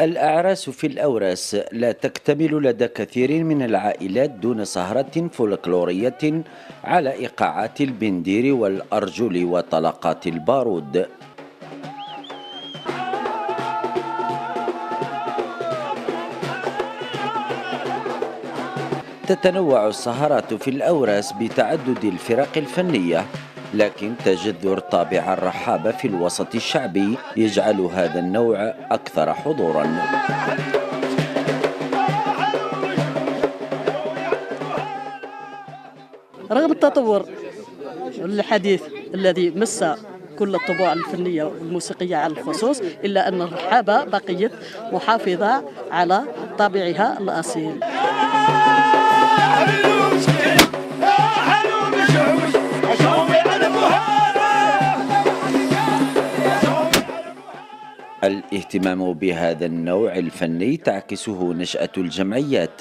الأعراس في الأوراس لا تكتمل لدى كثير من العائلات دون سهرة فولكلورية على إيقاعات البندير والأرجل وطلقات البارود. تتنوع السهرات في الأوراس بتعدد الفرق الفنية، لكن تجذر طابع الرحابة في الوسط الشعبي يجعل هذا النوع أكثر حضوراً. رغم التطور الحديث الذي مس كل الطبوع الفنية والموسيقية على الخصوص، إلا أن الرحابة بقيت محافظة على طابعها الأصيل. الاهتمام بهذا النوع الفني تعكسه نشأة الجمعيات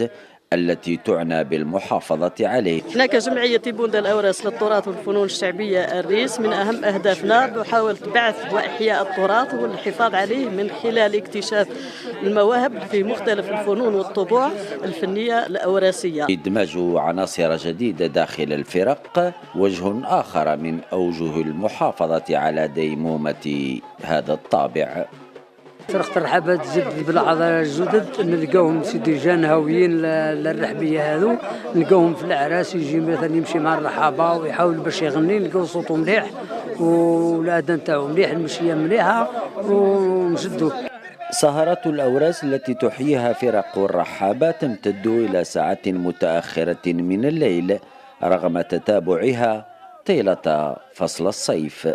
التي تعنى بالمحافظة عليه. احنا كجمعية بوندا الأوراس للتراث والفنون الشعبية الريس، من أهم أهدافنا محاولة بعث وإحياء التراث والحفاظ عليه من خلال اكتشاف المواهب في مختلف الفنون والطبوع الفنية الأوراسية. إدماج عناصر جديدة داخل الفرق وجه آخر من أوجه المحافظة على ديمومة هذا الطابع. فرقة الرحابة تجدد بالأعضاء الجدد، نلقاوهم سيدي جان هاويين للرحبية هذو، نلقاوهم في الأعراس يجي مثلا يمشي مع الرحابة ويحاول باش يغني، نلقاو صوته مليح والأذان تاعو مليح، المشية مليحة ونجدو. سهرات الأوراس التي تحييها فرق الرحابة تمتد إلى ساعات متأخرة من الليل رغم تتابعها طيلة فصل الصيف.